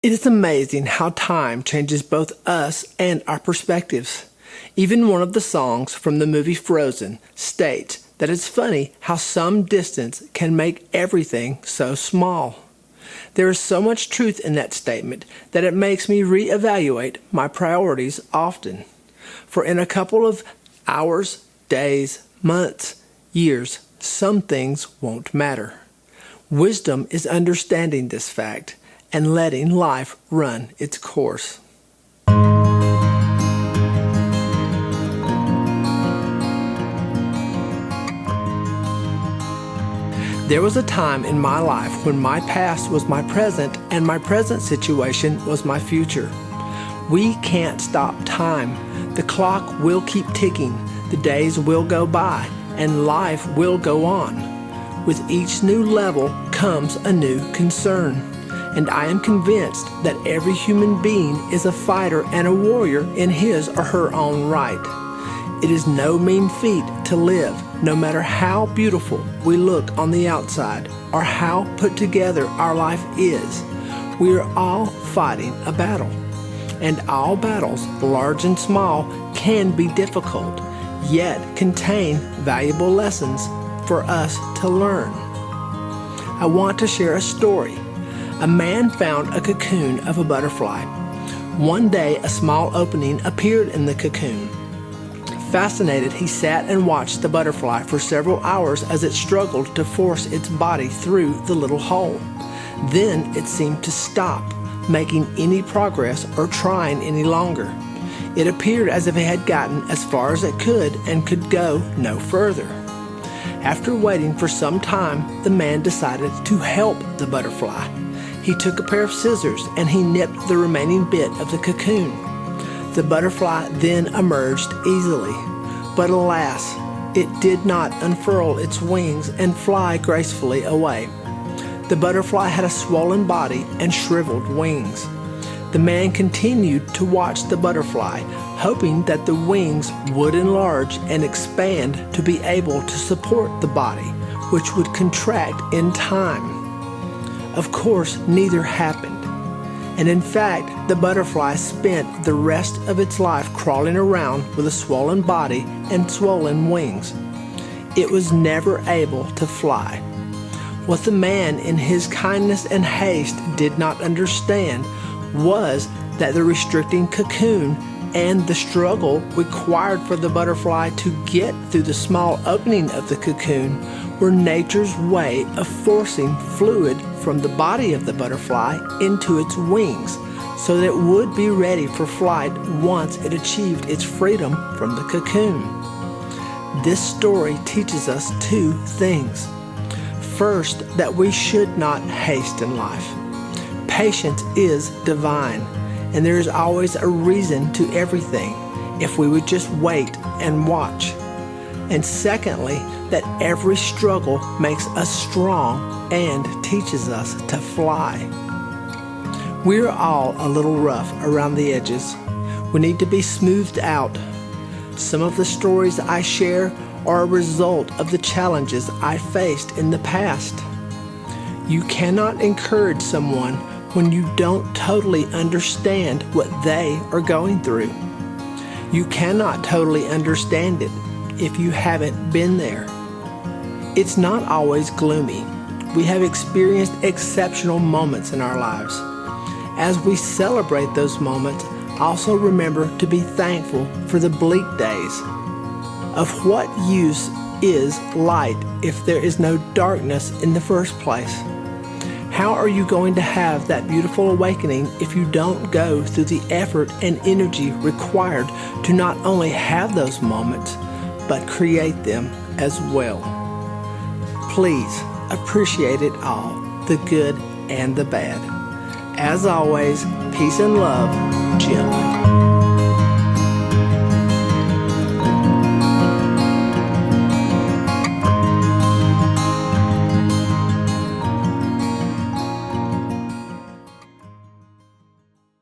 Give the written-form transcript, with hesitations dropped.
It is amazing how time changes both us and our perspectives. Even one of the songs from the movie Frozen states that it's funny how some distance can make everything so small. There is so much truth in that statement that it makes me reevaluate my priorities often. For in a couple of hours, days, months, years, some things won't matter. Wisdom is understanding this fact and letting life run its course. There was a time in my life when my past was my present and my present situation was my future. We can't stop time. The clock will keep ticking, the days will go by, and life will go on. With each new level comes a new concern, and I am convinced that every human being is a fighter and a warrior in his or her own right. It is no mean feat to live, no matter how beautiful we look on the outside or how put together our life is. We are all fighting a battle, and all battles, large and small, can be difficult, yet contain valuable lessons for us to learn. I want to share a story. A man found a cocoon of a butterfly. One day, a small opening appeared in the cocoon. Fascinated, he sat and watched the butterfly for several hours as it struggled to force its body through the little hole. Then it seemed to stop making any progress or trying any longer. It appeared as if it had gotten as far as it could and could go no further. After waiting for some time, the man decided to help the butterfly. He took a pair of scissors and he nipped the remaining bit of the cocoon. The butterfly then emerged easily, but alas, it did not unfurl its wings and fly gracefully away. The butterfly had a swollen body and shriveled wings. The man continued to watch the butterfly, hoping that the wings would enlarge and expand to be able to support the body, which would contract in time. Of course, neither happened. And in fact, the butterfly spent the rest of its life crawling around with a swollen body and swollen wings. It was never able to fly. What the man in his kindness and haste did not understand was that the restricting cocoon and the struggle required for the butterfly to get through the small opening of the cocoon were nature's way of forcing fluid from the body of the butterfly into its wings so that it would be ready for flight once it achieved its freedom from the cocoon. This story teaches us two things. First, that we should not haste in life. Patience is divine, and there is always a reason to everything if we would just wait and watch. And secondly, that every struggle makes us strong and teaches us to fly. We're all a little rough around the edges. We need to be smoothed out. Some of the stories I share are a result of the challenges I faced in the past. You cannot encourage someone when you don't totally understand what they are going through. You cannot totally understand it if you haven't been there. It's not always gloomy. We have experienced exceptional moments in our lives. As we celebrate those moments, also remember to be thankful for the bleak days. Of what use is light if there is no darkness in the first place? How are you going to have that beautiful awakening if you don't go through the effort and energy required to not only have those moments, but create them as well? Please appreciate it all, the good and the bad. As always, peace and love, Jim.